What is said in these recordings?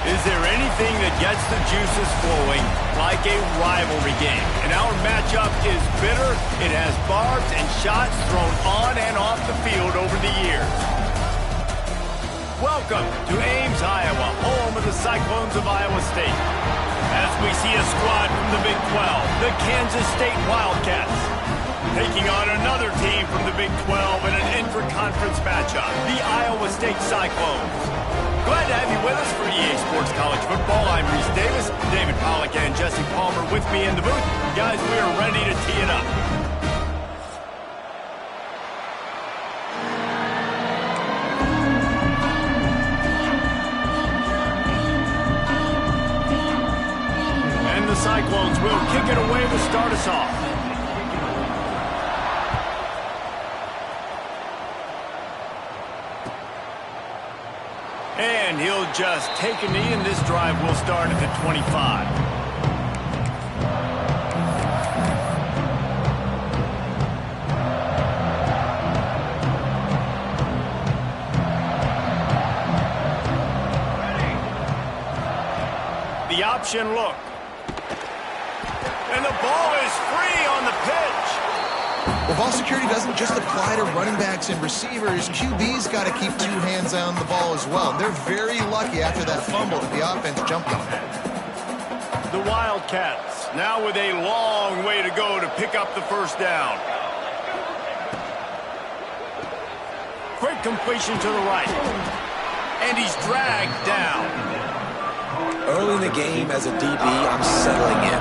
Is there anything that gets the juices flowing like a rivalry game? And our matchup is bitter. It has barbs and shots thrown on and off the field over the years. Welcome to Ames, Iowa, home of the Cyclones of Iowa State. As we see a squad from the Big 12, the Kansas State Wildcats, taking on another team from the Big 12 in an intra-conference matchup, the Iowa State Cyclones. Glad to have you with us for EA Sports College Football. I'm Reese Davis, David Pollack and Jesse Palmer with me in the booth. Guys, we are ready to tee it up. And the Cyclones will kick it away to start us off. And he'll just take a knee, and this drive will start at the 25. The option look. And the ball is free on the pitch. Well, ball security doesn't just apply to running backs and receivers. QB's got to keep two hands on the ball as well. They're very lucky after that fumble that the offense jumped on. The Wildcats now with a long way to go to pick up the first down. Quick completion to the right. And he's dragged down. Early in the game, as a DB, I'm settling in.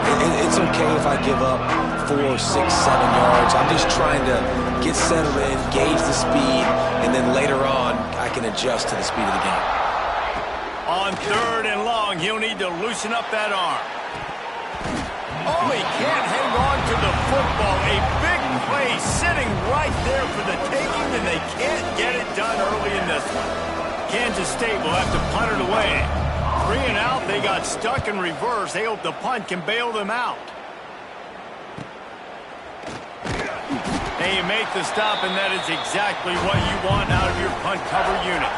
It's okay if I give up 4, 6, 7 yards. I'm just trying to get settled in, gauge the speed, and then later on, I can adjust to the speed of the game. On 3rd and long, he'll need to loosen up that arm. Oh, he can't hang on to the football. A big play sitting right there for the taking, and they can't get it done early in this one. Kansas State will have to punt it away. 3 and out, they got stuck in reverse. They hope the punt can bail them out. And you make the stop, and that is exactly what you want out of your punt cover unit.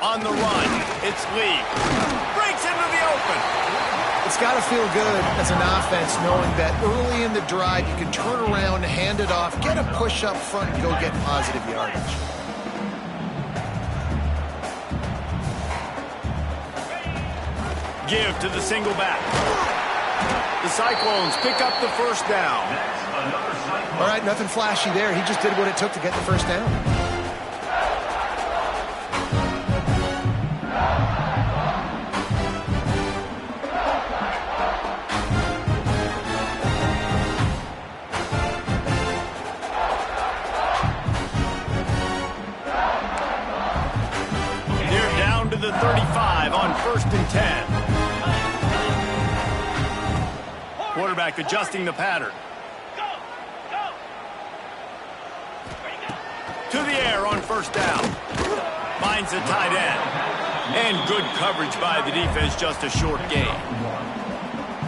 On the run, it's Lee. Breaks into the open. It's got to feel good as an offense knowing that early in the drive you can turn around, hand it off, get a push up front, and go get positive yardage. Give to the single back. The Cyclones pick up the first down. All right, nothing flashy there. He just did what it took to get the first down. The 35 on 1st and 10. Quarterback adjusting the pattern. To the air on 1st down. Finds the tight end. And good coverage by the defense, just a short gain.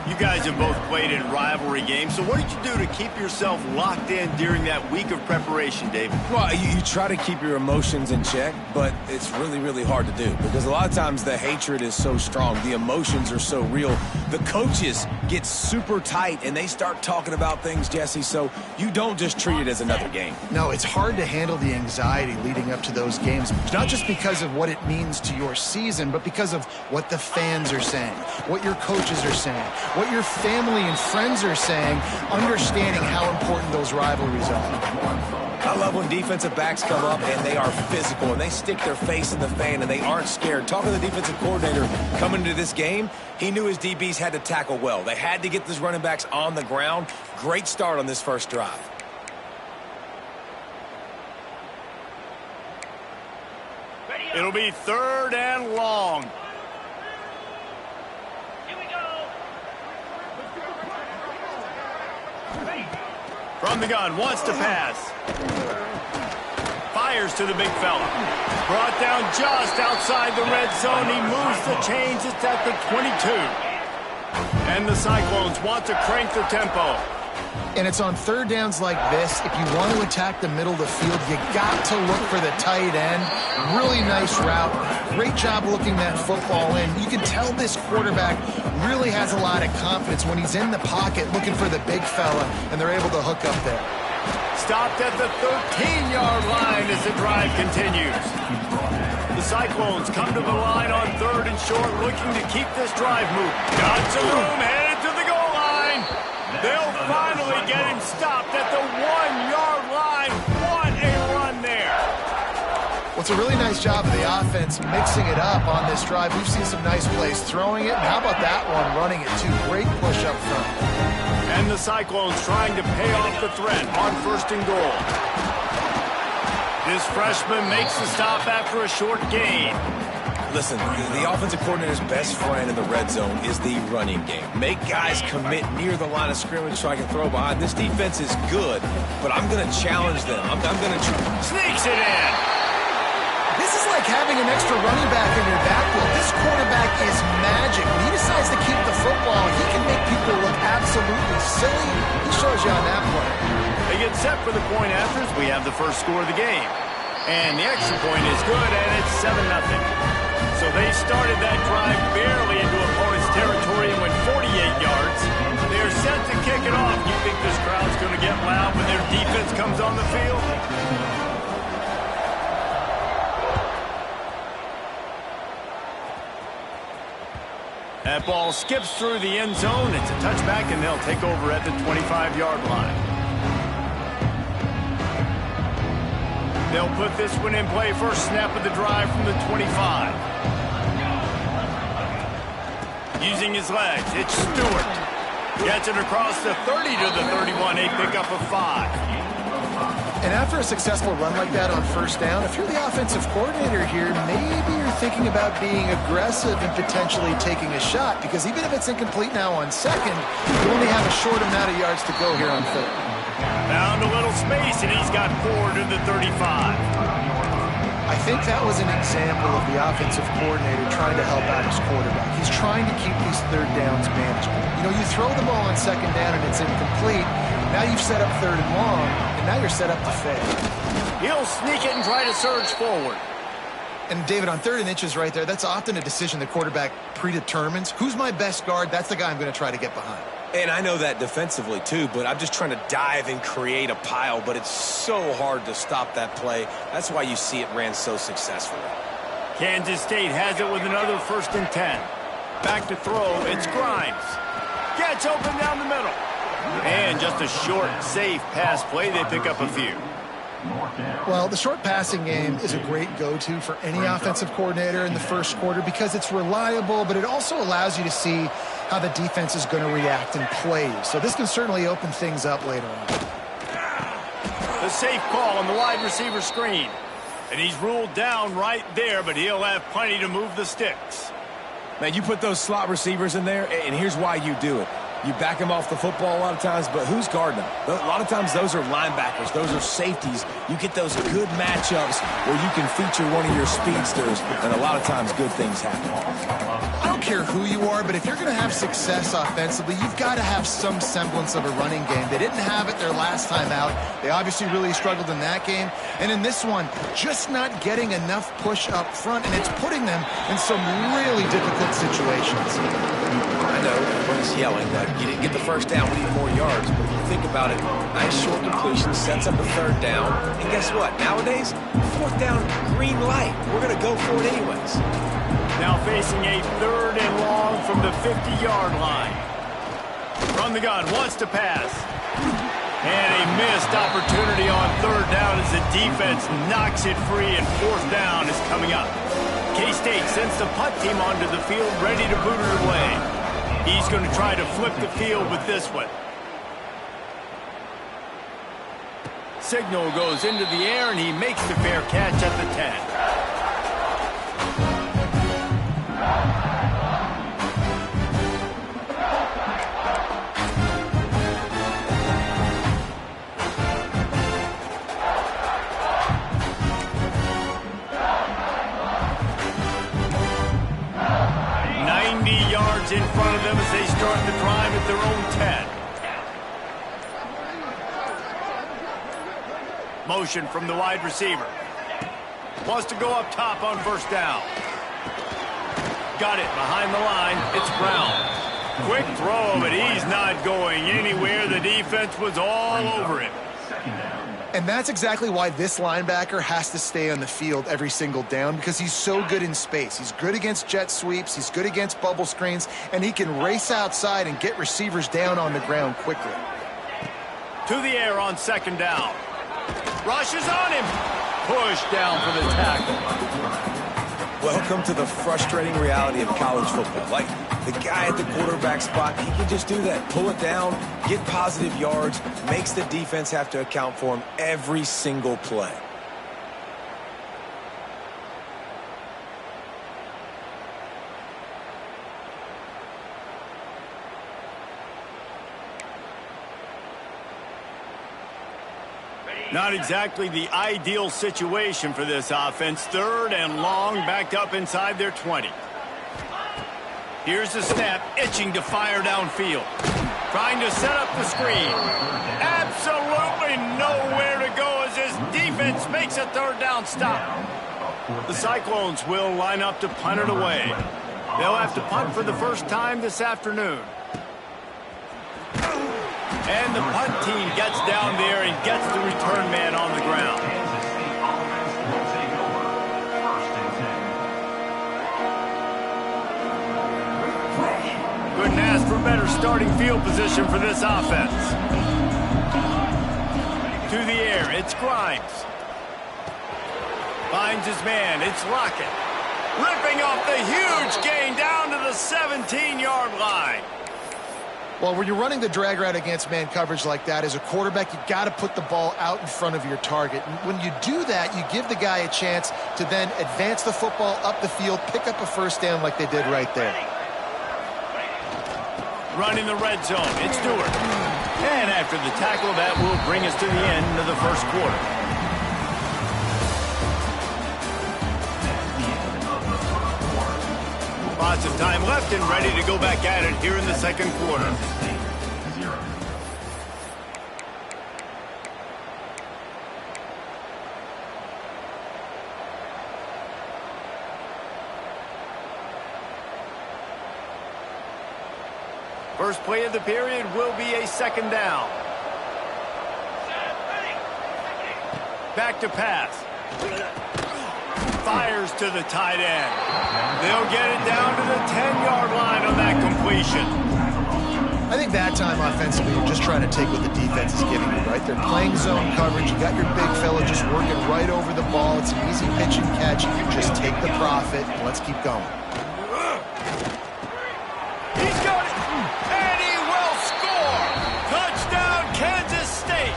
You guys have both played in rivalry games, so what did you do to keep yourself locked in during that week of preparation, David? Well, you try to keep your emotions in check, but it's really, really hard to do because a lot of times the hatred is so strong. The emotions are so real. The coaches get super tight, and they start talking about things, Jesse, so you don't just treat it as another game. No, it's hard to handle the anxiety leading up to those games, not just because of what it means to your season, but because of what the fans are saying, what your coaches are saying, what your family and friends are saying, understanding how important those rivalries are. I love when defensive backs come up and they are physical and they stick their face in the fan and they aren't scared. Talking to the defensive coordinator coming into this game, he knew his DBs had to tackle well. They had to get those running backs on the ground. Great start on this first drive. It'll be 3rd and long. From the gun, wants to pass. Fires to the big fella. Brought down just outside the red zone. He moves the chains. It's at the 22. And the Cyclones want to crank the tempo. And it's on third downs like this. If you want to attack the middle of the field, you got to look for the tight end. Really nice route. Great job looking that football in. You can tell this quarterback really has a lot of confidence when he's in the pocket looking for the big fella, and they're able to hook up there. Stopped at the 13-yard line as the drive continues. The Cyclones come to the line on third and short, looking to keep this drive moving. Got some room, headed to the goal line. They'll finally get him stopped at the 1-yard line. What a run there. Well, it's a really nice job of the offense mixing it up on this drive. We've seen some nice plays throwing it. And how about that one running it too? Great push up front. And the Cyclones trying to pay off the threat on first and goal. This freshman makes the stop after a short gain. Listen, the offensive coordinator's best friend in the red zone is the running game. Make guys commit near the line of scrimmage so I can throw behind. This defense is good, but I'm going to challenge them. I'm going to try. Sneaks it in. This is like having an extra running back in your backfield. This quarterback is magic. When he decides to keep the football, he can make people look absolutely silly. He shows you on that play. They get set for the point after as we have the first score of the game. And the extra point is good, and it's 7-0. So they started that drive barely into opponent's territory and went 48 yards. They're set to kick it off. You think this crowd's going to get loud when their defense comes on the field? That ball skips through the end zone. It's a touchback, and they'll take over at the 25-yard line. They'll put this one in play. First snap of the drive from the 25. Using his legs, it's Stewart. Gets it across the 30 to the 31. A pickup of 5. And after a successful run like that on first down, if you're the offensive coordinator here, maybe you're thinking about being aggressive and potentially taking a shot, because even if it's incomplete now on second, you only have a short amount of yards to go here on third. Found a little space, and he's got 4 to the 35. I think that was an example of the offensive coordinator trying to help out his quarterback. He's trying to keep these third downs manageable. You know, you throw the ball on second down and it's incomplete. Now you've set up third and long, and now you're set up to fail. He'll sneak it and try to surge forward. And, David, on 3rd and inches right there, that's often a decision the quarterback predetermines. Who's my best guard? That's the guy I'm going to try to get behind. And I know that defensively, too, but I'm just trying to dive and create a pile, but it's so hard to stop that play. That's why you see it ran so successfully. Kansas State has it with another 1st and 10. Back to throw, it's Grimes. Gets open down the middle. And just a short, safe pass play. They pick up a few. Well, the short passing game is a great go-to for any offensive coordinator in the first quarter because it's reliable, but it also allows you to see how the defense is going to react and play. So this can certainly open things up later on. The safe call on the wide receiver screen. And he's ruled down right there, but he'll have plenty to move the sticks. Man, you put those slot receivers in there, and here's why you do it. You back them off the football a lot of times, but who's guarding them? A lot of times those are linebackers. Those are safeties. You get those good matchups where you can feature one of your speedsters, and a lot of times good things happen. I don't care who you are, but if you're going to have success offensively, you've got to have some semblance of a running game. They didn't have it their last time out. They obviously really struggled in that game. And in this one, just not getting enough push up front, and it's putting them in some really difficult situations. I know, everyone's yelling that you didn't get the first down, we need more yards. But if you think about it, nice short completion sets up a 3rd down. And guess what? Nowadays, 4th down, green light. We're going to go for it anyways. Now facing a 3rd and long from the 50-yard line. From the gun, wants to pass. And a missed opportunity on 3rd down as the defense knocks it free, and 4th down is coming up. K-State sends the punt team onto the field, ready to boot it away. He's going to try to flip the field with this one. Signal goes into the air, and he makes the fair catch at the 10. yards in front of them as they start the drive at their own 10. Motion from the wide receiver. Wants to go up top on first down. Got it behind the line. It's Brown. Quick throw, but he's not going anywhere. The defense was all over him. And that's exactly why this linebacker has to stay on the field every single down, because he's so good in space. He's good against jet sweeps. He's good against bubble screens, and he can race outside and get receivers down on the ground quickly. To the air on second down. Rushes on him. Push down for the tackle. Welcome to the frustrating reality of college football. Like, the guy at the quarterback spot, he can just do that. Pull it down, get positive yards, makes the defense have to account for him every single play. Not exactly the ideal situation for this offense. Third and long, backed up inside their 20. Here's the snap, itching to fire downfield. Trying to set up the screen. Absolutely nowhere to go as this defense makes a third down stop. The Cyclones will line up to punt it away. They'll have to punt for the first time this afternoon. And the punt team gets down there and gets the return man on the ground. Couldn't ask for better starting field position for this offense. To the air, it's Grimes. Finds his man, it's Lockett. Ripping off the huge gain down to the 17-yard line. Well, when you're running the drag route against man coverage like that, as a quarterback, you got to put the ball out in front of your target. And when you do that, you give the guy a chance to then advance the football up the field, pick up a first down like they did right there. Running the red zone, it's Stewart. And after the tackle, that will bring us to the end of the first quarter. Lots of time left and ready to go back at it here in the second quarter. First play of the period will be a second down. Back to pass. Fires to the tight end. They'll get it down to the 10-yard line on that completion. I think that time offensively, you're just trying to take what the defense is giving you, right? They're playing zone coverage. You got your big fella just working right over the ball. It's an easy pitch and catch. Just take the profit and let's keep going. He's got it, and he will score. Touchdown, Kansas State.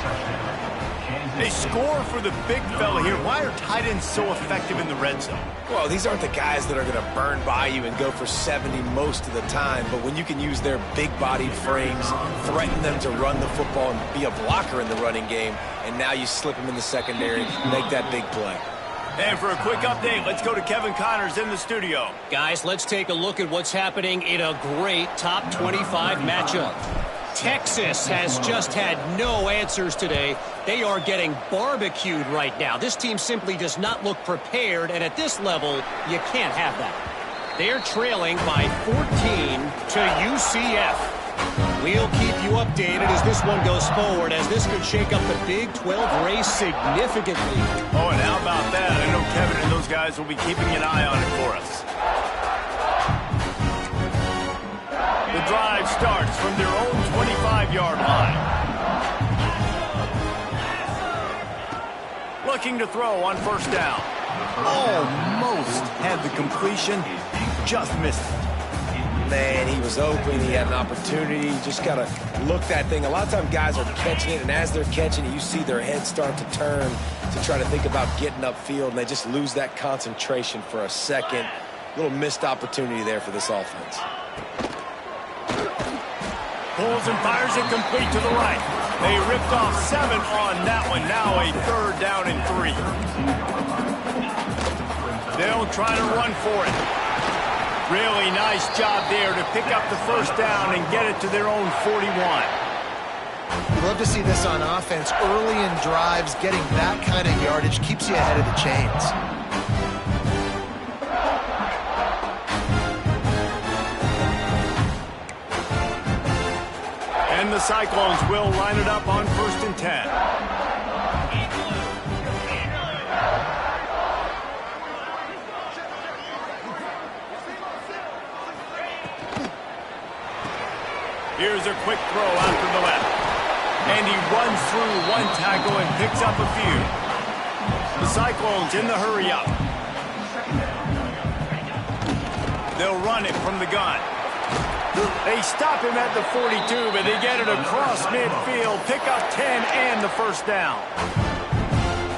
They score for the big fella here. Why are tight ends so effective in the red zone? Well, these aren't the guys that are going to burn by you and go for 70 most of the time, but when you can use their big-bodied frames, threaten them to run the football and be a blocker in the running game, and now you slip them in the secondary, make that big play. And for a quick update, let's go to Kevin Connors in the studio. Guys, let's take a look at what's happening in a great top 25 matchup. Texas has just had no answers today. They are getting barbecued right now. This team simply does not look prepared, and at this level, you can't have that. They're trailing by 14 to UCF. We'll keep you updated as this one goes forward, as this could shake up the Big 12 race significantly. Oh, and how about that? I know Kevin and those guys will be keeping an eye on it for us. The drive starts from their own 25-yard line. Looking to throw on first down. Almost had the completion, just missed it. Man, he was open. He had an opportunity. You just got to look that thing. A lot of times guys are catching it, and as they're catching it, you see their head start to turn to try to think about getting upfield, and they just lose that concentration for a second. Little missed opportunity there for this offense. Pulls and fires it complete to the right. They ripped off 7 on that one. Now a third down and 3. They'll try to run for it. Really nice job there to pick up the first down and get it to their own 41. You love to see this on offense. Early in drives, getting that kind of yardage keeps you ahead of the chains. And the Cyclones will line it up on 1st and 10. Here's a quick throw out to the left. And he runs through one tackle and picks up a few. The Cyclones in the hurry up. They'll run it from the gun. They stop him at the 42, but they get it across midfield, pick up 10 and the first down.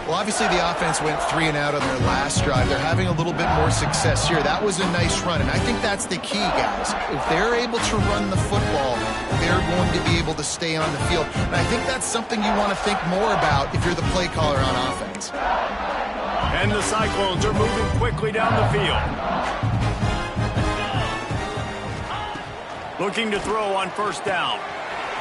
Well, obviously the offense went 3 and out on their last drive. They're having a little bit more success here. That was a nice run, and I think that's the key, guys. If they're able to run the football, they're going to be able to stay on the field. And I think that's something you want to think more about if you're the play caller on offense. And the Cyclones are moving quickly down the field. Looking to throw on 1st down.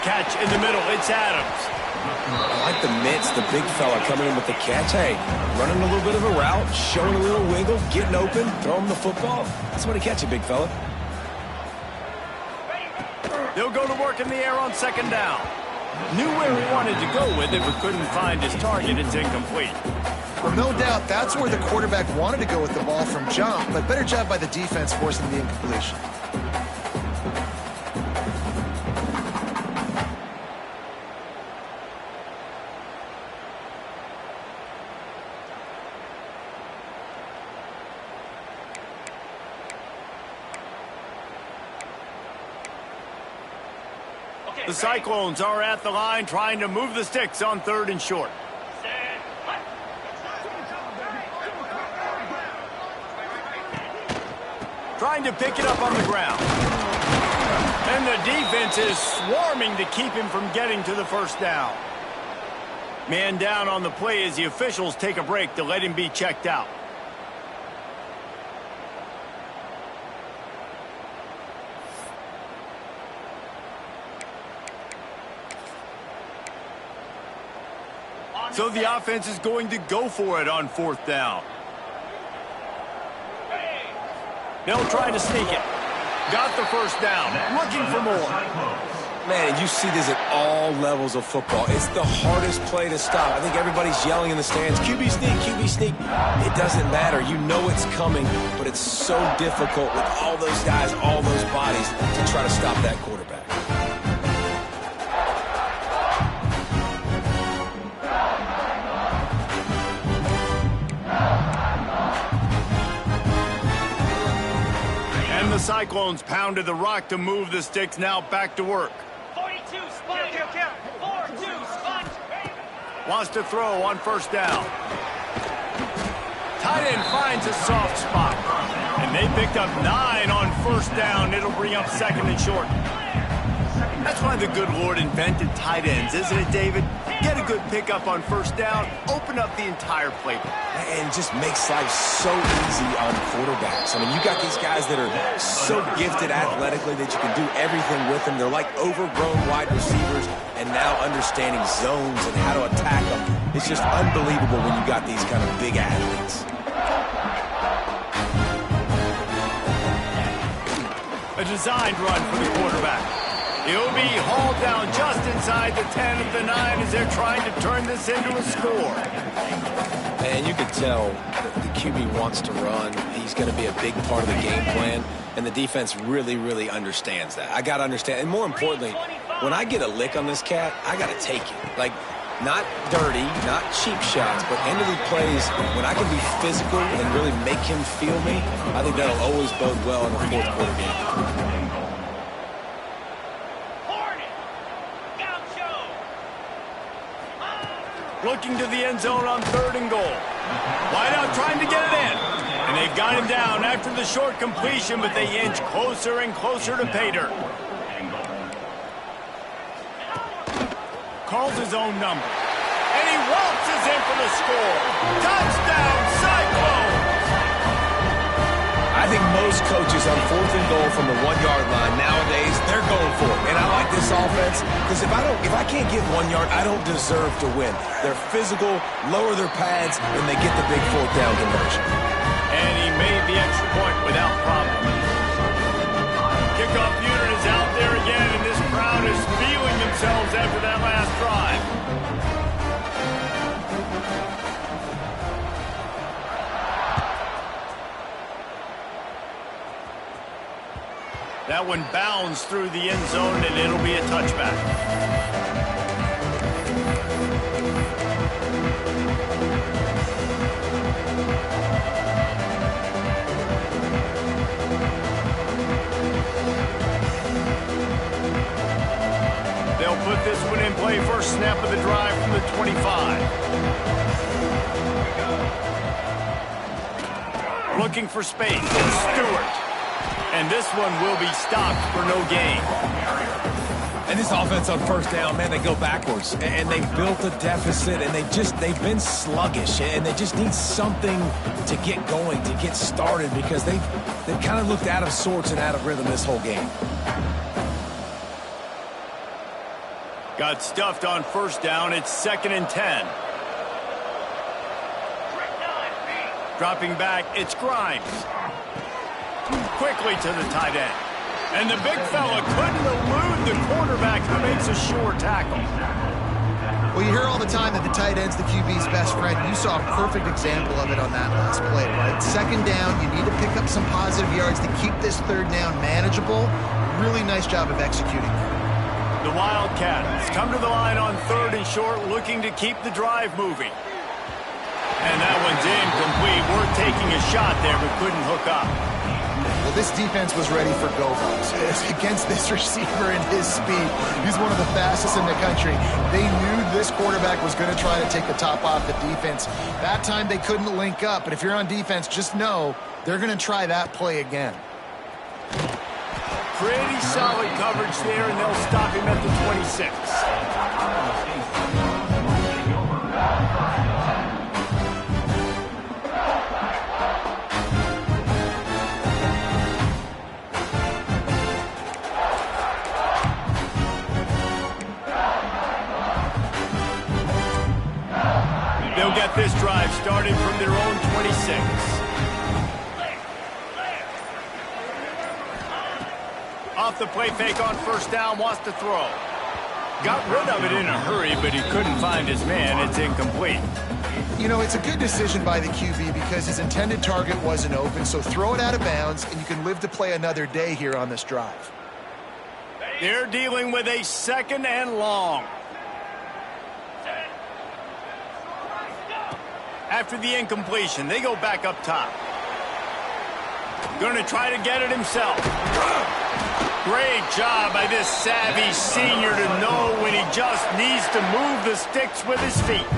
Catch in the middle, it's Adams. I like the mitts, the big fella coming in with the catch. Hey, running a little bit of a route, showing a little wiggle, getting open, throwing the football. That's what he catch it, big fella. They'll go to work in the air on 2nd down. Knew where he wanted to go with it, but couldn't find his target. It's incomplete. Well, no doubt that's where the quarterback wanted to go with the ball from jump, but better job by the defense forcing the incompletion. The Cyclones are at the line trying to move the sticks on 3rd and short. Trying to pick it up on the ground. And the defense is swarming to keep him from getting to the first down. Man down on the play as the officials take a break to let him be checked out. So the offense is going to go for it on 4th down. They'll try to sneak it. Got the first down. Looking for more. Man, you see this at all levels of football. It's the hardest play to stop. I think everybody's yelling in the stands, QB sneak, QB sneak. It doesn't matter. You know it's coming, but it's so difficult with all those guys, all those bodies to try to stop that quarterback. The Cyclones pounded the rock to move the sticks, now back to work. 42, sponge, 4-2, sponge. Wants to throw on 1st down. Tight end finds a soft spot. And they picked up 9 on 1st down. It'll bring up 2nd and short. That's why the good Lord invented tight ends, isn't it, David? Get a good pickup on 1st down, open up the entire playbook. And it just makes life so easy on quarterbacks. I mean, you got these guys that are so gifted athletically that you can do everything with them. They're like overgrown wide receivers, and now understanding zones and how to attack them. It's just unbelievable when you got these kind of big athletes. A designed run for the quarterback. He'll be hauled down just inside the 10 of the 9 as they're trying to turn this into a score. And you can tell the QB wants to run. He's going to be a big part of the game plan, and the defense really, really understands that. I got to understand, and more importantly, when I get a lick on this cat, I got to take it. Like, not dirty, not cheap shots, but end of the plays, when I can be physical and really make him feel me, I think that'll always bode well in a 4th quarter game. Looking to the end zone on 3rd and goal. Wide out trying to get it in. And they've got him down after the short completion, but they inch closer and closer to pay dirt. Calls his own number. And he waltzes in for the score. Touchdown, Cyclones! I think most coaches on 4th and goal from the 1-yard line nowadays, they're going for it. And I like this offense because if I can't get 1 yard, I don't deserve to win. They're physical, lower their pads, and they get the big 4th down conversion. And he made the extra point without problem. Kickoff unit is out there again, and this crowd is feeling themselves after that last drive. That one bounds through the end zone, and it'll be a touchback. They'll put this one in play first snap of the drive from the 25. Looking for space. Stewart. And this one will be stopped for no gain. And this offense on 1st down, man, they go backwards. And they built a deficit, and they've been sluggish. And they just need something to get going, to get started, because they've kind of looked out of sorts and out of rhythm this whole game. Got stuffed on 1st down. It's 2nd and 10. Dropping back, it's Grimes. Quickly to the tight end. And the big fella couldn't elude the quarterback who makes a sure tackle. Well, you hear all the time that the tight end's the QB's best friend. You saw a perfect example of it on that last play, right? 2nd down, you need to pick up some positive yards to keep this 3rd down manageable. Really nice job of executing. The Wildcats come to the line on 3rd and short, looking to keep the drive moving. And that one's incomplete. We're taking a shot there, but couldn't hook up. Well, this defense was ready for go-balls. Against this receiver and his speed, he's one of the fastest in the country. They knew this quarterback was going to try to take the top off the defense. That time they couldn't link up, but if you're on defense, just know they're going to try that play again. Pretty solid coverage there, and they'll stop him at the 26. They'll get this drive started from their own 26. Off the play fake on 1st down, wants to throw. Got rid of it in a hurry, but he couldn't find his man. It's incomplete. You know, it's a good decision by the QB because his intended target wasn't open, so throw it out of bounds, and you can live to play another day here on this drive. They're dealing with a 2nd and long. After the incompletion, they go back up top. Going to try to get it himself. Great job by this savvy senior to know when he just needs to move the sticks with his feet.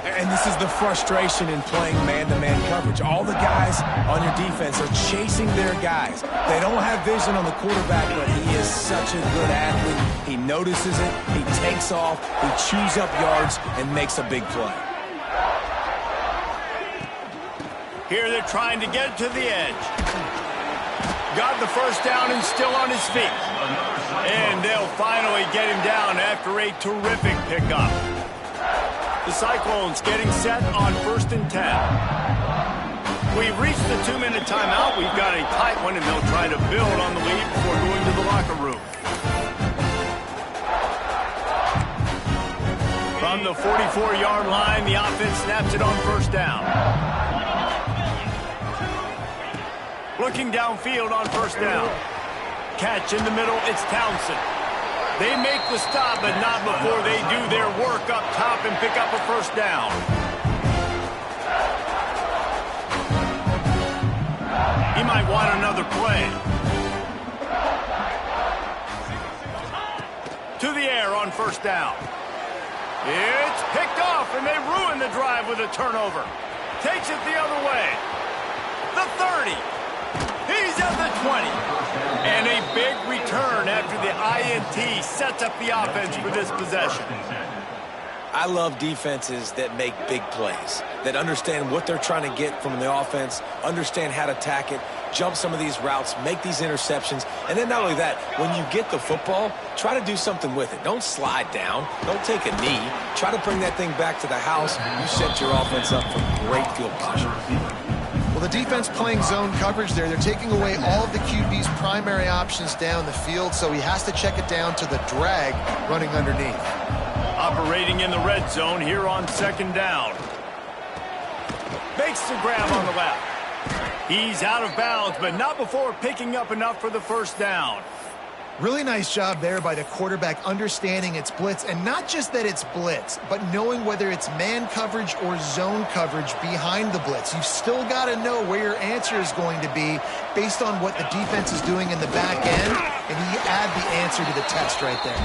And this is the frustration in playing man-to-man coverage. All the guys on your defense are chasing their guys. They don't have vision on the quarterback, but he is such a good athlete. He notices it, he takes off, he chews up yards, and makes a big play. Here they're trying to get to the edge. Got the 1st down and still on his feet. And they'll finally get him down after a terrific pickup. The Cyclones getting set on 1st and 10. We've reached the 2-minute timeout. We've got a tight one, and they'll try to build on the lead before going to the locker room. From the 44-yard line, the offense snaps it on 1st down. Looking downfield on 1st down. Catch in the middle, it's Townsend. They make the stop, but not before they do their work up top and pick up a 1st down. He might want another play. To the air on 1st down. It's picked off, and they ruin the drive with a turnover. Takes it the other way. The 30. He's at the 20. And a big return after the INT sets up the offense for this possession. I love defenses that make big plays, that understand what they're trying to get from the offense, understand how to attack it, jump some of these routes, make these interceptions, and then not only that, when you get the football, try to do something with it. Don't slide down. Don't take a knee. Try to bring that thing back to the house. You set your offense up for great field position. Well, the defense playing zone coverage there. They're taking away all of the QB's primary options down the field, so he has to check it down to the drag running underneath. Operating in the red zone here on second down. Makes the grab on the left. He's out of bounds, but not before picking up enough for the first down. Really nice job there by the quarterback understanding it's blitz, and not just that it's blitz, but knowing whether it's man coverage or zone coverage behind the blitz. You've still got to know where your answer is going to be based on what the defense is doing in the back end, and he add the answer to the test right there.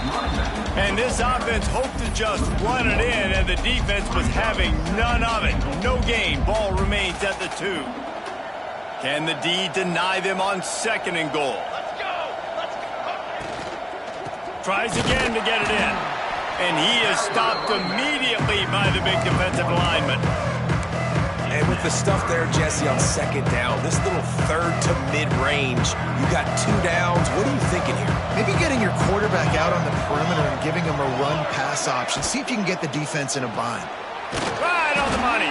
And this offense hoped to just run it in, and the defense was having none of it. No gain. Ball remains at the 2. Can the D deny them on second and goal? Tries again to get it in. And he is stopped immediately by the big defensive lineman. And with the stuff there, Jesse, on second down, this little third to mid-range, you got 2 downs. What are you thinking here? Maybe getting your quarterback out on the perimeter and giving him a run-pass option. See if you can get the defense in a bind. Right on the money.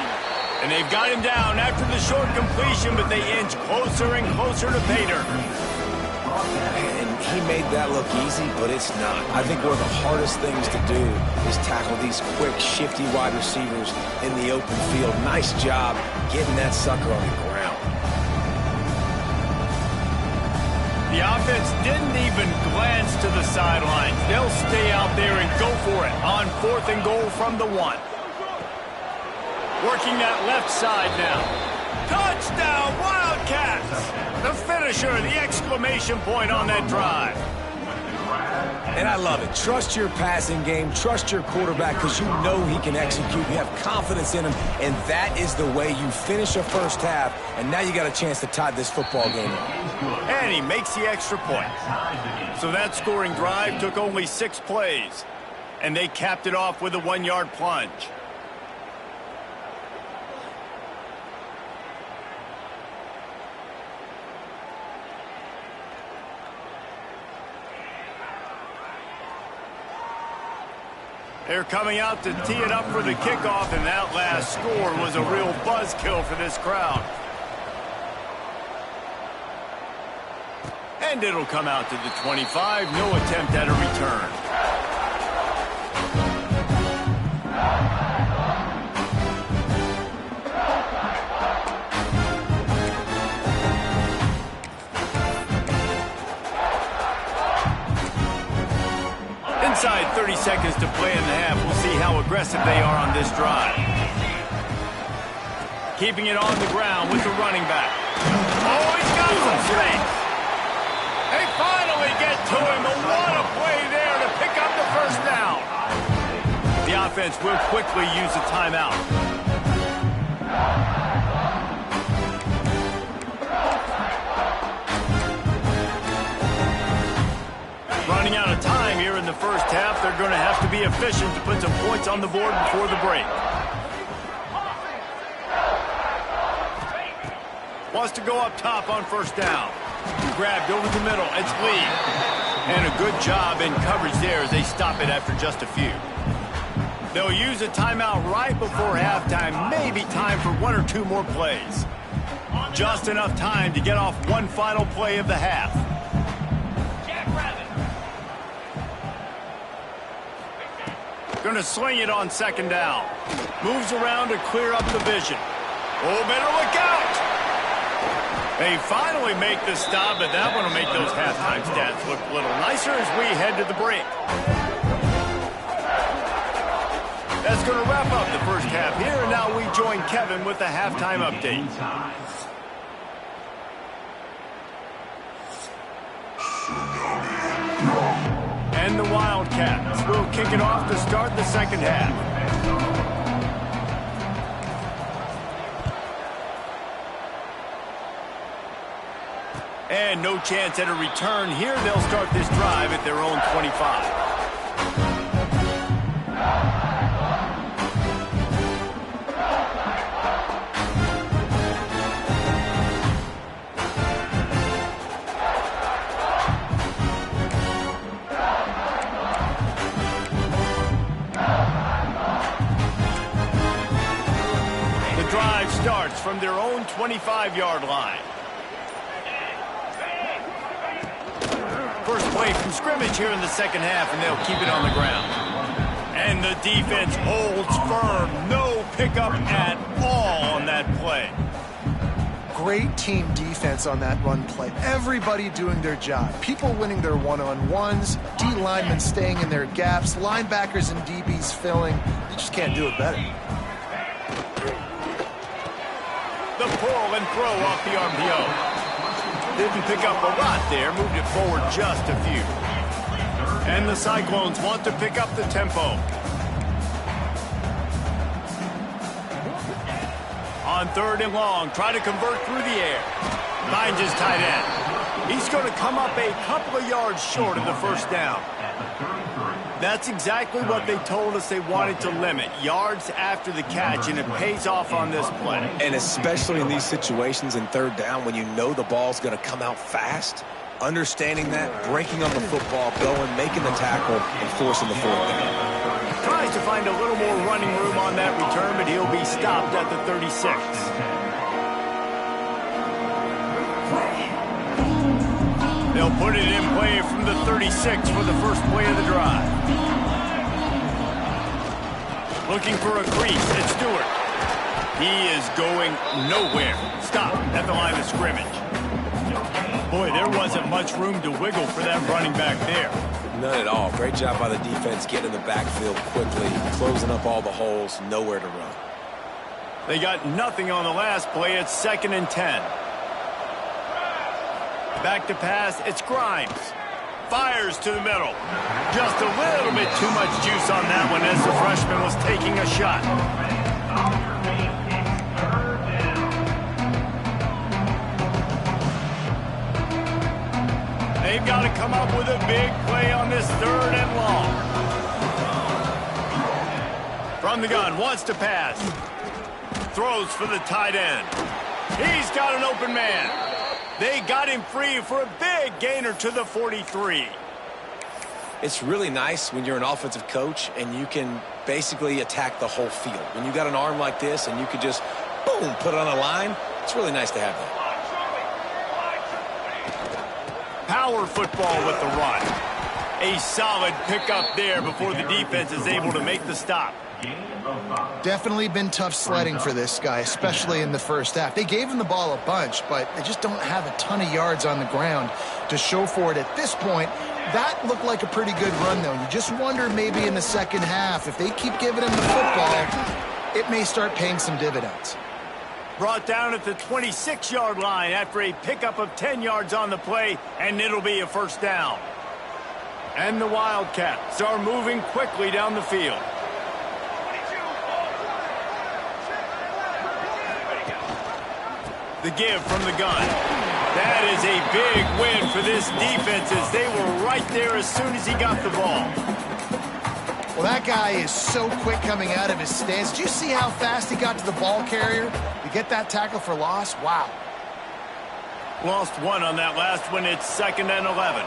And they've got him down after the short completion, but they inch closer and closer to pay dirt. And he made that look easy, but it's not. I think one of the hardest things to do is tackle these quick, shifty wide receivers in the open field. Nice job getting that sucker on the ground. The offense didn't even glance to the sidelines. They'll stay out there and go for it on 4th and goal from the 1. Working that left side now. Touchdown, Wildcats! The finisher, the exclamation point on that drive. And I love it. Trust your passing game. Trust your quarterback because you know he can execute. You have confidence in him, and that is the way you finish a first half, and now you got a chance to tie this football game up. And he makes the extra point. So that scoring drive took only 6 plays, and they capped it off with a 1-yard plunge. They're coming out to tee it up for the kickoff, and that last score was a real buzzkill for this crowd. And it'll come out to the 25. No attempt at a return. Inside 30 seconds to play in the half. We'll see how aggressive they are on this drive. Keeping it on the ground with the running back. Oh, he's got some space. They finally get to him. But what a play there to pick up the first down. The offense will quickly use a timeout. Running out of time here in the first half. They're going to have to be efficient to put some points on the board before the break. Wants to go up top on first down. Grabbed over the middle. It's Lee. And a good job in coverage there as they stop it after just a few. They'll use a timeout right before halftime. Maybe time for 1 or 2 more plays. Just enough time to get off one final play of the half. Going to sling it on second down. Moves around to clear up the vision. Oh, better look out! They finally make the stop, but that one will make those halftime stats look a little nicer as we head to the break. That's going to wrap up the first half here, and now we join Kevin with the halftime update. And the Wildcats will kick it off to start the second half. And no chance at a return here. They'll start this drive at their own 25. starts from their own 25-yard line. First play from scrimmage here in the second half, and they'll keep it on the ground. And the defense holds firm. No pickup at all on that play. Great team defense on that run play. Everybody doing their job. People winning their one-on-ones, D linemen staying in their gaps, linebackers and DBs filling. You just can't do it better. The pull and throw off the RPO. Didn't pick up a lot there, moved it forward just a few. And the Cyclones want to pick up the tempo. On 3rd and long, try to convert through the air. Finds his tight end. He's going to come up a couple of yards short of the first down. That's exactly what they told us they wanted to limit, yards after the catch, and it pays off on this play. And especially in these situations in 3rd down when you know the ball's going to come out fast, understanding that, breaking on the football, going, making the tackle, and forcing the 4th down. Tries to find a little more running room on that return, but he'll be stopped at the 36. They'll put it in play from the 36 for the first play of the drive. Looking for a crease, it's Stewart. He is going nowhere. Stop at the line of scrimmage. Boy, there wasn't much room to wiggle for that running back there. None at all. Great job by the defense getting in the backfield quickly, closing up all the holes, nowhere to run. They got nothing on the last play. It's 2nd and 10. Back to pass, it's Grimes. Fires to the middle. Just a little bit too much juice on that one as the freshman was taking a shot. They've got to come up with a big play on this 3rd and long. From the gun, wants to pass. Throws for the tight end. He's got an open man. They got him free for a big gainer to the 43. It's really nice when you're an offensive coach and you can basically attack the whole field. When you got an arm like this and you could just, boom, put it on a line, it's really nice to have that. Power football with the run. A solid pickup there before the defense is able to make the stop. Definitely been tough sledding for this guy, especially in the first half. They gave him the ball a bunch, but they just don't have a ton of yards on the ground to show for it at this point. That looked like a pretty good run, though. You just wonder maybe in the second half, if they keep giving him the football, it may start paying some dividends. Brought down at the 26-yard line after a pickup of 10 yards on the play, and it'll be a first down. And the Wildcats are moving quickly down the field. The give from the gun. That is a big win for this defense as they were right there as soon as he got the ball. Well, that guy is so quick coming out of his stance. Did you see how fast he got to the ball carrier to get that tackle for loss? Wow. Lost one on that last one. It's 2nd and 11.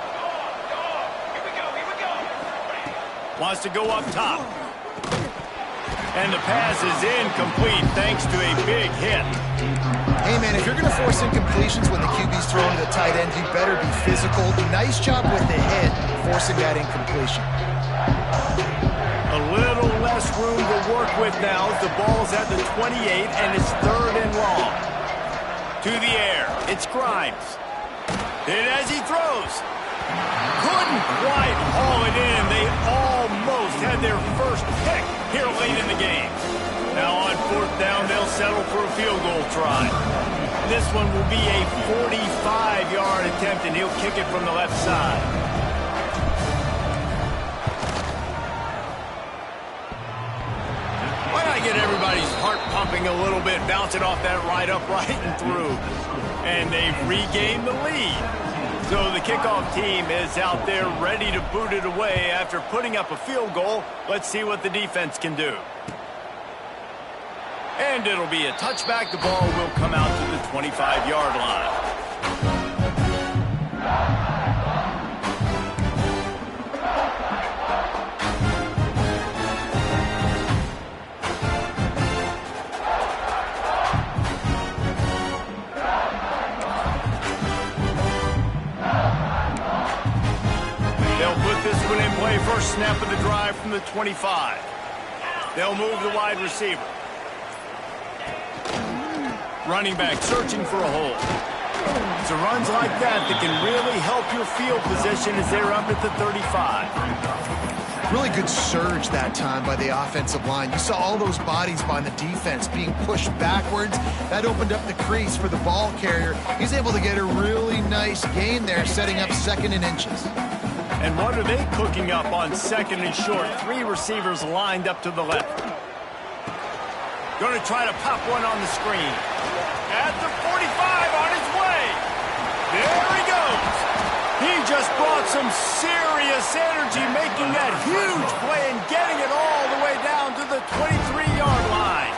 Wants to go up top. And the pass is incomplete thanks to a big hit. Hey, man, if you're going to force incompletions when the QB's throwing to the tight end, you better be physical. Nice job with the hit, forcing that incompletion. A little less room to work with now as the ball's at the 28, and it's 3rd and long. To the air, it's Grimes. And as he throws, couldn't quite haul it in. They almost had their first pick here late in the game. Now on 4th down, they'll settle for a field goal try. This one will be a 45-yard attempt, and he'll kick it from the left side. Why not get everybody's heart pumping a little bit, bounce it off that right upright and through. And they've regained the lead. So the kickoff team is out there ready to boot it away after putting up a field goal. Let's see what the defense can do. And it'll be a touchback. The ball will come out to the 25-yard line. They'll put this one in play. First snap of the drive from the 25. They'll move the wide receiver. Running back searching for a hole. It's a runs like that that can really help your field position as they're up at the 35. Really good surge that time by the offensive line. You saw all those bodies by the defense being pushed backwards. That opened up the crease for the ball carrier. He's able to get a really nice gain there, setting up 2nd and inches. And what are they cooking up on 2nd and short? 3 receivers lined up to the left. Going to try to pop one on the screen. At the 45 on his way. There he goes. He just brought some serious energy, making that huge play and getting it all the way down to the 23-yard line.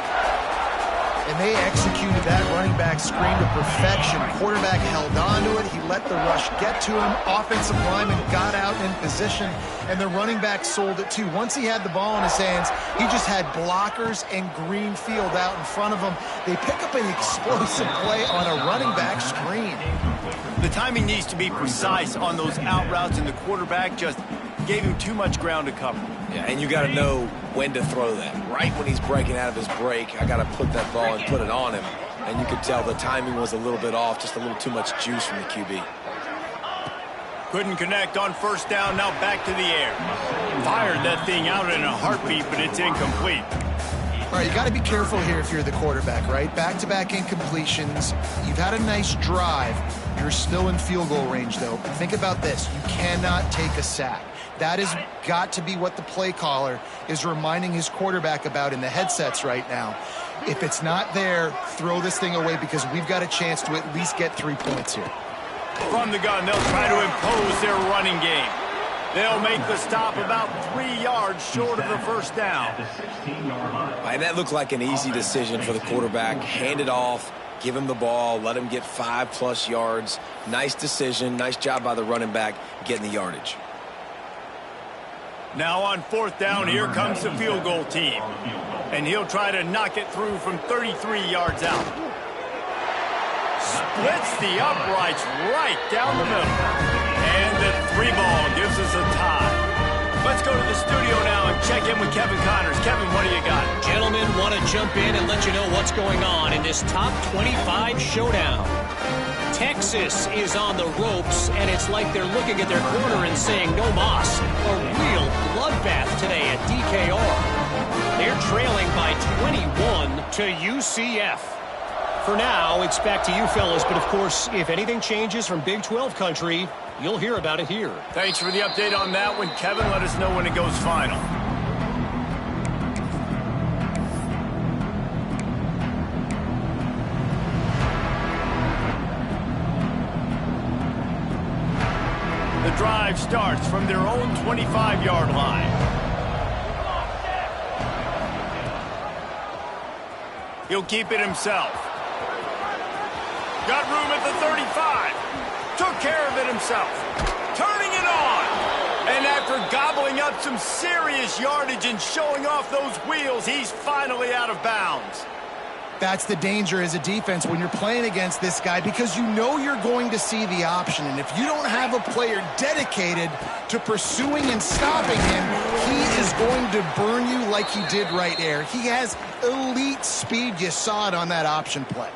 And they executed that running back screen to perfection. Quarterback held on to it. He let the rush get to him. Offensive lineman got out in position, and the running back sold it too. Once he had the ball in his hands, he just had blockers and green field out in front of him. They pick up an explosive play on a running back screen. The timing needs to be precise on those out routes, and the quarterback just gave him too much ground to cover. Yeah, and you got to know when to throw that. Right when he's breaking out of his break, I got to put that ball and put it on him. And you could tell the timing was a little bit off, just a little too much juice from the QB. Couldn't connect on first down, now back to the air. Fired that thing out in a heartbeat, but it's incomplete. All right, you got to be careful here if you're the quarterback, right? Back-to-back incompletions. You've had a nice drive. You're still in field goal range, though. Think about this. You cannot take a sack. That has got to be what the play caller is reminding his quarterback about in the headsets right now. If it's not there, throw this thing away because we've got a chance to at least get 3 points here. From the gun, they'll try to impose their running game. They'll make the stop about 3 yards short of the first down. And that looked like an easy decision for the quarterback. Hand it off, give him the ball, let him get 5+ yards. Nice decision. Nice job by the running back getting the yardage. Now on 4th down, here comes the field goal team. And he'll try to knock it through from 33 yards out. Splits the uprights right down the middle. And the 3 ball gives us a tie. Let's go to the studio now and check in with Kevin Connors. Kevin, what do you got? Gentlemen, want to jump in and let you know what's going on in this top 25 showdown. Texas is on the ropes, and it's like they're looking at their corner and saying, no mas. A real bloodbath today at DKR. They're trailing by 21 to UCF. For now, it's back to you fellas, but of course, if anything changes from Big 12 country, you'll hear about it here. Thanks for the update on that one, Kevin. Let us know when it goes final. The drive starts from their own 25-yard line. He'll keep it himself. Got room at the 35. Took care of it himself. Turning it on. And after gobbling up some serious yardage and showing off those wheels, he's finally out of bounds. That's the danger as a defense when you're playing against this guy because you know you're going to see the option. And if you don't have a player dedicated to pursuing and stopping him, he is going to burn you like he did right there. He has elite speed. You saw it on that option play.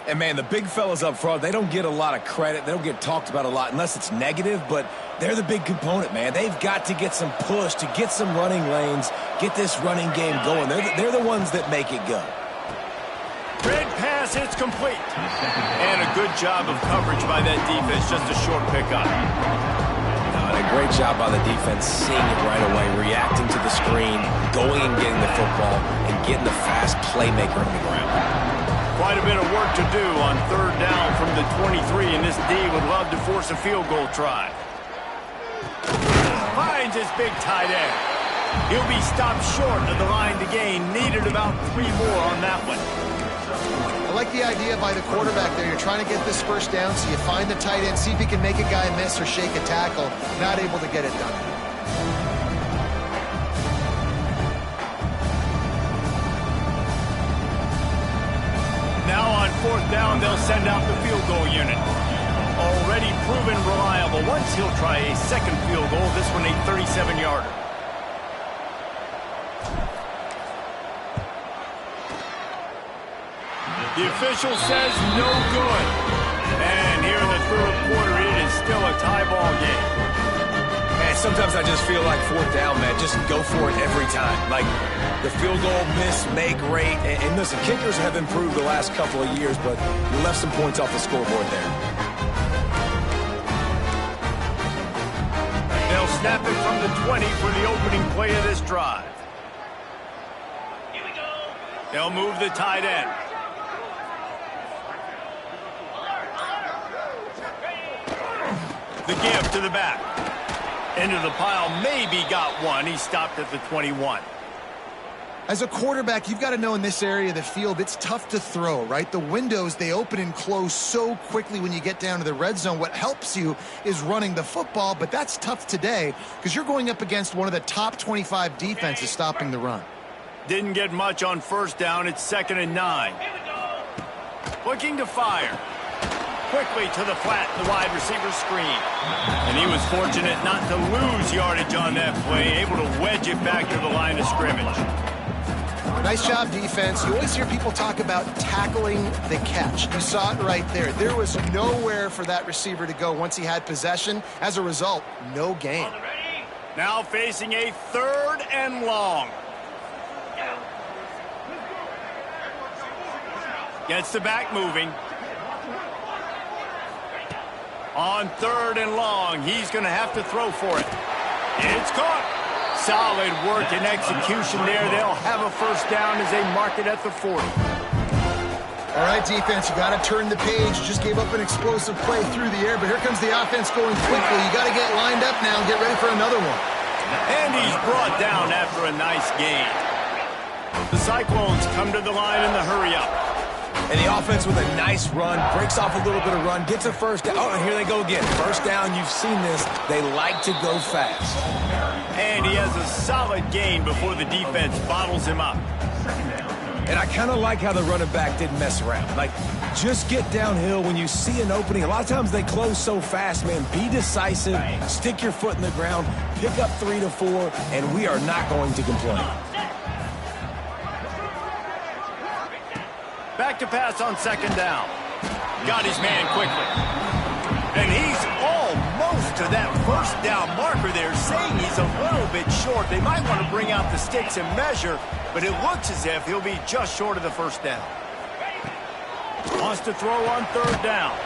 And, man, the big fellas up front, they don't get a lot of credit. They don't get talked about a lot unless it's negative, but they're the big component, man. They've got to get some push, to get some running lanes, get this running game going. They're the ones that make it go. Red pass, it's complete. And a good job of coverage by that defense, just a short pickup. And a great job by the defense seeing it right away, reacting to the screen, going and getting the football, and getting the fast playmaker on the ground. Quite a bit of work to do on 3rd down from the 23, and this D would love to force a field goal try. Finds his big tight end. He'll be stopped short of the line to gain. Needed about 3 more on that one. I like the idea by the quarterback there. You're trying to get this first down, so you find the tight end, see if he can make a guy miss or shake a tackle. Not able to get it done. Now on 4th down, they'll send out the field goal unit. Already proven reliable. once. He'll try a second field goal, this one a 37-yarder. The official says no good. And here in the third quarter, it is still a tie ball game. Man, sometimes I just feel like fourth down, man. Just go for it every time. Like the field goal miss, make rate. And listen, kickers have improved the last couple of years, but you left some points off the scoreboard there. They'll snap it from the 20 for the opening play of this drive. Here we go. They'll move the tight end. The give to the back. Into the pile, maybe got one. He stopped at the 21. As a quarterback, you've got to know in this area of the field, it's tough to throw, right? The windows, they open and close so quickly when you get down to the red zone. What helps you is running the football, but that's tough today because you're going up against one of the top 25 defenses stopping the run. Didn't get much on first down. It's 2nd and 9. Looking to fire. Quickly to the flat, the wide receiver screen. And he was fortunate not to lose yardage on that play, able to wedge it back to the line of scrimmage. Nice job, defense. You always hear people talk about tackling the catch. You saw it right there. There was nowhere for that receiver to go once he had possession. As a result, no gain. Now facing a 3rd and long. Gets the back moving. On 3rd and long, he's going to have to throw for it. It's caught. Solid work and execution there. They'll have a first down as they mark it at the 40. All right, defense, you got to turn the page. Just gave up an explosive play through the air, but here comes the offense going quickly. You got to get lined up now and get ready for another one. And he's brought down after a nice gain. The Cyclones come to the line in the hurry-up. And the offense with a nice run, breaks off a little bit of run, gets a first down. Oh, and here they go again. First down, you've seen this. They like to go fast. And he has a solid gain before the defense bottles him up. And I kind of like how the running back didn't mess around. Like, just get downhill when you see an opening. A lot of times they close so fast, man. Be decisive, stick your foot in the ground, pick up 3 to 4, and we are not going to complain. Back to pass on 2nd down. Got his man quickly. And he's almost to that first down marker there, saying he's a little bit short. They might want to bring out the sticks and measure, but it looks as if he'll be just short of the first down. Wants to throw on 3rd down.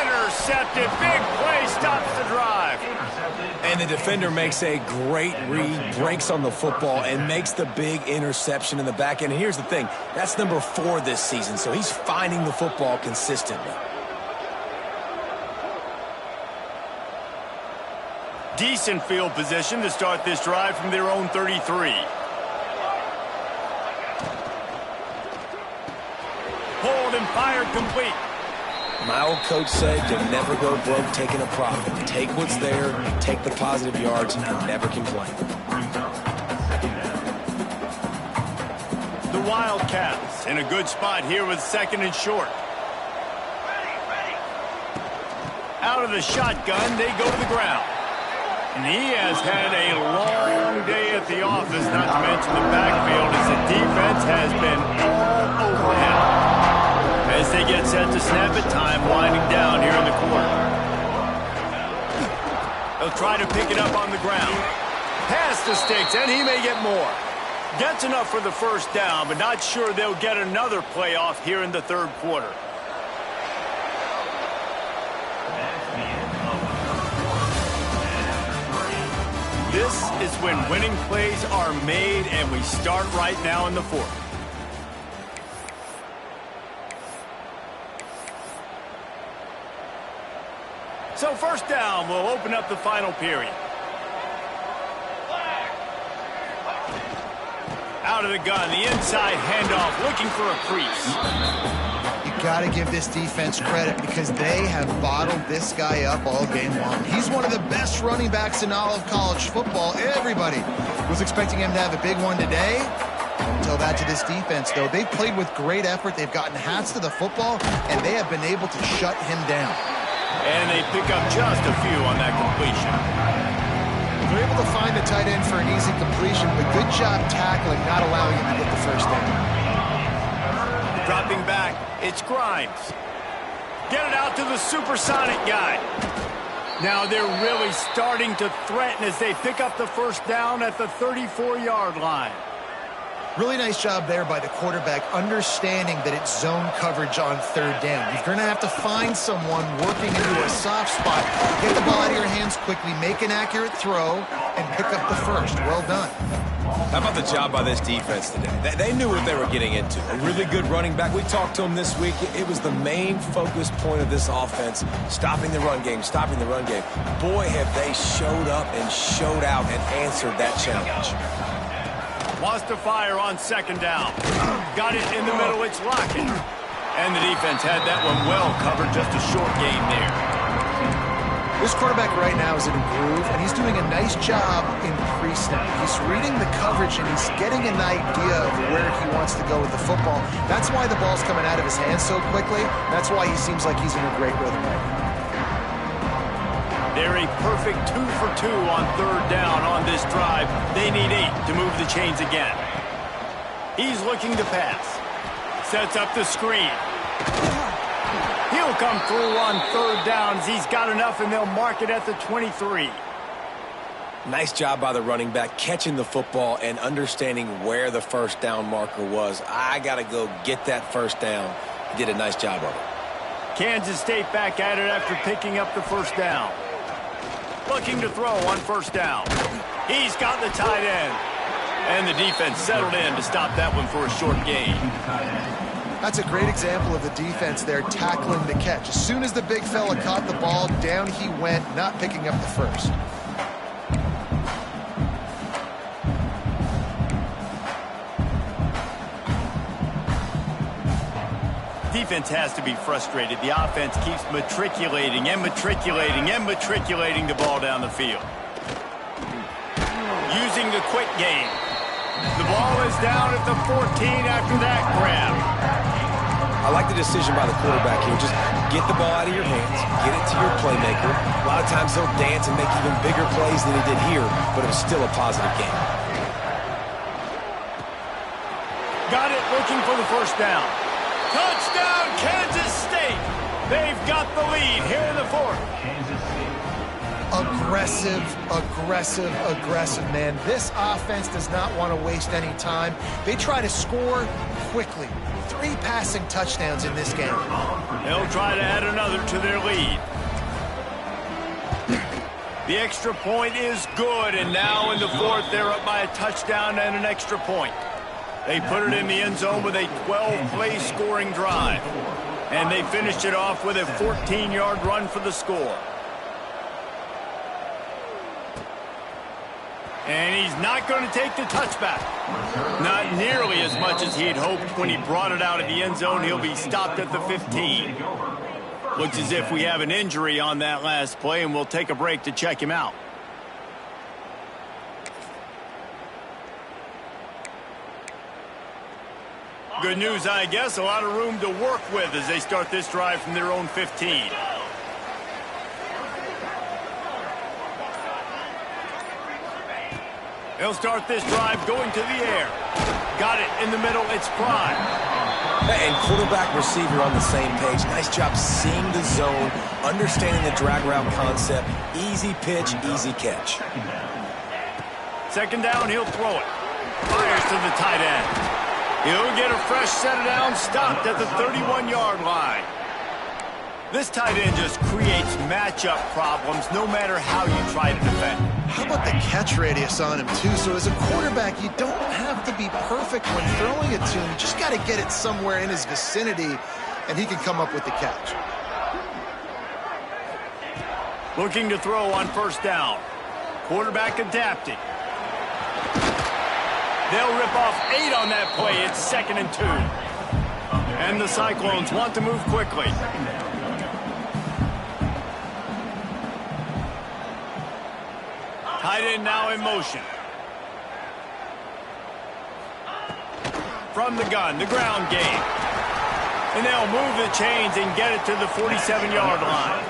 Intercepted. Big play stops the drive. And the defender makes a great read, breaks on the football, and makes the big interception in the back end. And here's the thing, that's number 4 this season, so he's finding the football consistently. Decent field position to start this drive from their own 33. Pulled and fired complete. My old coach said you'll never go broke taking a profit. Take what's there, take the positive yards, and never complain. The Wildcats in a good spot here with 2nd and short. Out of the shotgun, they go to the ground. And he has had a long day at the office, not to mention the backfield, as the defense has been all over him. As they get set to snap it, time winding down here in the quarter. They'll try to pick it up on the ground. Pass the sticks, and he may get more. Gets enough for the first down, but not sure they'll get another playoff here in the 3rd quarter. This is when winning plays are made, and we start right now in the 4th. So 1st down will open up the final period. Out of the gun, the inside handoff, looking for a crease. You got to give this defense credit because they have bottled this guy up all game long. He's one of the best running backs in all of college football. Everybody was expecting him to have a big one today. Don't tell that to this defense, though. They've played with great effort. They've gotten hats to the football, and they have been able to shut him down. And they pick up just a few on that completion. They're able to find the tight end for an easy completion, but good job tackling, not allowing him to get the first down. Dropping back, it's Grimes. Get it out to the supersonic guy. Now they're really starting to threaten as they pick up the first down at the 34-yard line. Really nice job there by the quarterback, understanding that it's zone coverage on third down. You're going to have to find someone working into a soft spot, get the ball out of your hands quickly, make an accurate throw, and pick up the first. Well done. How about the job by this defense today? They knew what they were getting into. A really good running back. We talked to him this week. It was the main focus point of this offense, stopping the run game, stopping the run game. Boy, have they showed up and showed out and answered that challenge. Wants to fire on second down. Got it in the middle, it's Lockett. And the defense had that one well covered, just a short gain there. This quarterback right now is in a groove, and he's doing a nice job in pre-snap. He's reading the coverage, and he's getting an idea of where he wants to go with the football. That's why the ball's coming out of his hands so quickly. That's why he seems like he's in a great rhythm right now. They're a perfect 2 for 2 on third down on this drive. They need 8 to move the chains again. He's looking to pass. Sets up the screen. He'll come through on third downs. He's got enough, and they'll mark it at the 23. Nice job by the running back, catching the football and understanding where the first down marker was. I got to go get that first down. He did a nice job of it. Kansas State back at it after picking up the first down. Looking to throw on first down. He's got the tight end. And the defense settled in to stop that one for a short gain. That's a great example of the defense there tackling the catch. As soon as the big fella caught the ball, down he went, not picking up the first. Defense has to be frustrated. The offense keeps matriculating and matriculating and matriculating the ball down the field. Using the quick game. The ball is down at the 14 after that grab. I like the decision by the quarterback here. Just get the ball out of your hands, get it to your playmaker. A lot of times he'll dance and make even bigger plays than he did here, but it was still a positive game. Got it, looking for the first down. Touchdown, Kansas State! They've got the lead here in the fourth. Aggressive, aggressive, aggressive, man. This offense does not want to waste any time. They try to score quickly. 3 passing touchdowns in this game. They'll try to add another to their lead. The extra point is good, and now in the fourth, they're up by a touchdown and an extra point. They put it in the end zone with a 12-play scoring drive. And they finished it off with a 14-yard run for the score. And he's not going to take the touchback. Not nearly as much as he had hoped when he brought it out of the end zone. He'll be stopped at the 15. Looks as if we have an injury on that last play, and we'll take a break to check him out. Good news, I guess. A lot of room to work with as they start this drive from their own 15. They'll start this drive going to the air. Got it in the middle. It's Prime. And quarterback receiver on the same page. Nice job seeing the zone, understanding the drag route concept. Easy pitch, easy catch. Second down, he'll throw it. Fires to the tight end. He'll get a fresh set of downs, stopped at the 31-yard line. This tight end just creates matchup problems no matter how you try to defend. How about the catch radius on him, too? So as a quarterback, you don't have to be perfect when throwing it to him. You just got to get it somewhere in his vicinity, and he can come up with the catch. Looking to throw on first down. Quarterback adapting. They'll rip off 8 on that play. It's 2nd and 2. And the Cyclones want to move quickly. Tight end now in motion. From the gun, the ground game. And they'll move the chains and get it to the 47-yard line.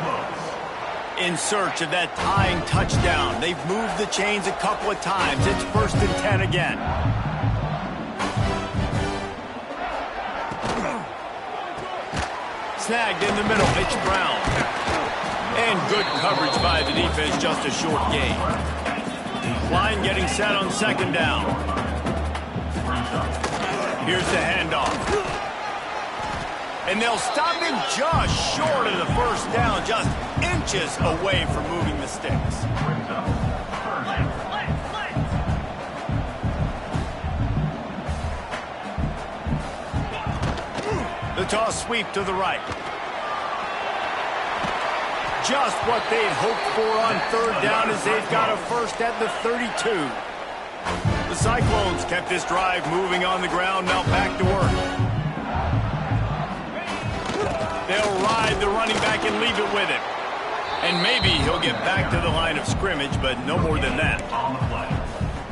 In search of that tying touchdown. They've moved the chains a couple of times. It's 1st and 10 again. Snagged in the middle. It's Brown. And good coverage by the defense, just a short gain. Line getting set on 2nd down. Here's the handoff. And they'll stop him just short of the 1st down, just inches away from moving the sticks. The toss sweep to the right. Just what they'd hoped for on 3rd down as they've got a 1st at the 32. The Cyclones kept this drive moving on the ground, now back to work. They'll ride the running back and leave it with him. And maybe he'll get back to the line of scrimmage, but no more than that.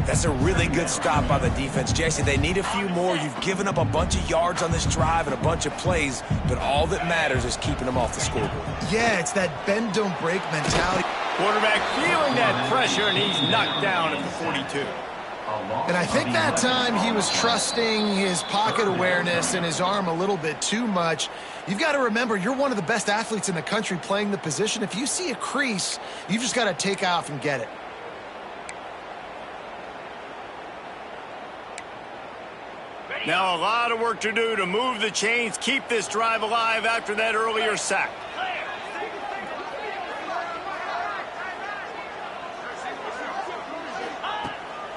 That's a really good stop by the defense. Jason, they need a few more. You've given up a bunch of yards on this drive and a bunch of plays, but all that matters is keeping them off the scoreboard. Yeah, it's that bend, don't break mentality. Quarterback feeling that pressure, and he's knocked down at the 42. And I think that time he was trusting his pocket awareness and his arm a little bit too much. You've got to remember, you're one of the best athletes in the country playing the position. If you see a crease, you've just got to take off and get it. Now a lot of work to do to move the chains, keep this drive alive after that earlier sack.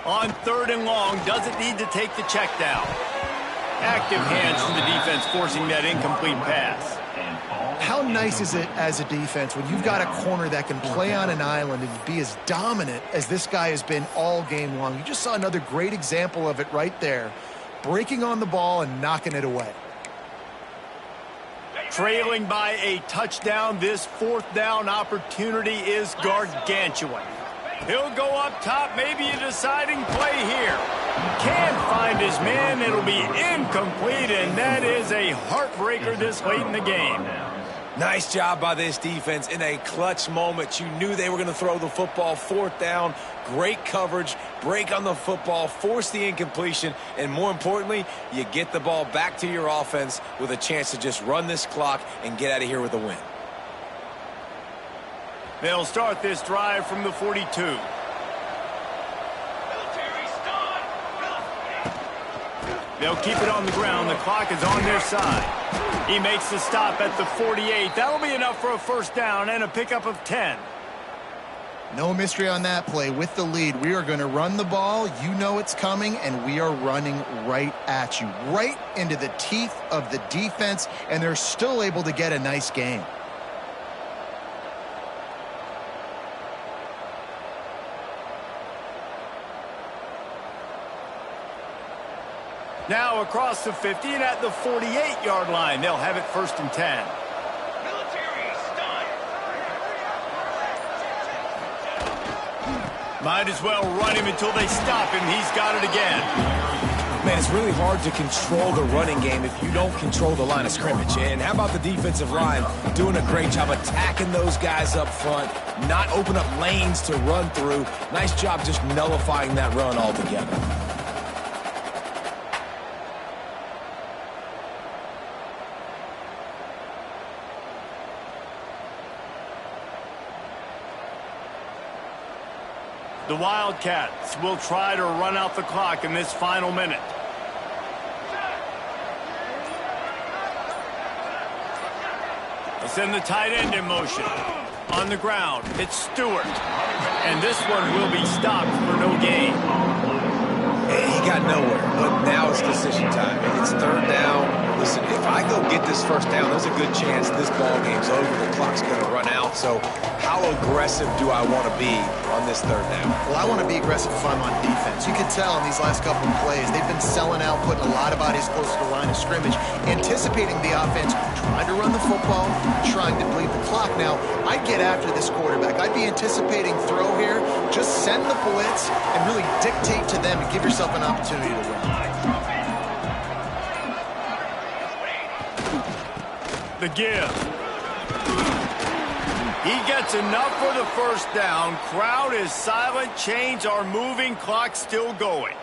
On 3rd and long, doesn't need to take the check down. Active hands from the defense forcing that incomplete pass. How nice is it as a defense when you've got a corner that can play on an island and be as dominant as this guy has been all game long? You just saw another great example of it right there. Breaking on the ball and knocking it away. Trailing by a touchdown, this 4th down opportunity is gargantuan. He'll go up top, maybe a deciding play here. Can't find his man, it'll be incomplete, and that is a heartbreaker this late in the game. Nice job by this defense in a clutch moment. You knew they were going to throw the football. 4th down, great coverage, break on the football, force the incompletion, and more importantly, you get the ball back to your offense with a chance to just run this clock and get out of here with a win. They'll start this drive from the 42. They'll keep it on the ground. The clock is on their side. He makes the stop at the 48. That'll be enough for a 1st down and a pickup of 10. No mystery on that play. With the lead, we are going to run the ball. You know it's coming, and we are running right at you, right into the teeth of the defense, and they're still able to get a nice gain. Now across the 50 and at the 48-yard line. They'll have it 1st and 10. Might as well run him until they stop him. He's got it again. Man, it's really hard to control the running game if you don't control the line of scrimmage. And how about the defensive line doing a great job attacking those guys up front, not open up lanes to run through. Nice job just nullifying that run altogether. The Wildcats will try to run out the clock in this final minute. They send the tight end in motion. On the ground, it's Stewart. And this one will be stopped for no gain. He got nowhere, but now it's decision time. It's 3rd down. Listen, if I go get this 1st down, there's a good chance this ball game's over. The clock's going to run out. So how aggressive do I want to be on this 3rd down? Well, I want to be aggressive if I'm on defense. You can tell in these last couple of plays, they've been selling out, putting a lot of bodies close to the line of scrimmage, anticipating the offense, trying to run the football, trying to bleed the clock. Now, I'd get after this quarterback. I'd be anticipating throw here. Just send the blitz and really dictate to them and give yourself an opportunity to win. The give. He gets enough for the first down. Crowd is silent. Chains are moving. Clock still going.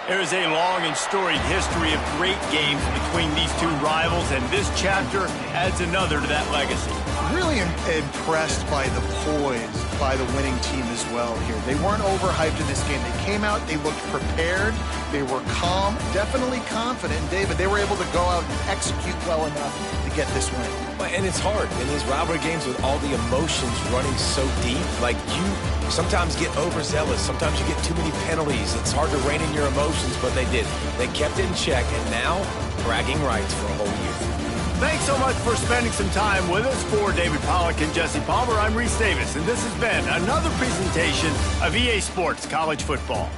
There is a long and storied history of great games between these two rivals, and this chapter adds another to that legacy. Really impressed by the poise by the winning team as well here. They weren't overhyped in this game. They came out, they looked prepared, they were calm, definitely confident. David, they were able to go out and execute well enough to get this win. And it's hard in these rivalry games with all the emotions running so deep. Like, you sometimes get overzealous. Sometimes you get too many penalties. It's hard to rein in your emotions, but they did. They kept it in check, and now bragging rights for a whole year. Thanks so much for spending some time with us. For David Pollack and Jesse Palmer, I'm Reese Davis, and this has been another presentation of EA Sports College Football.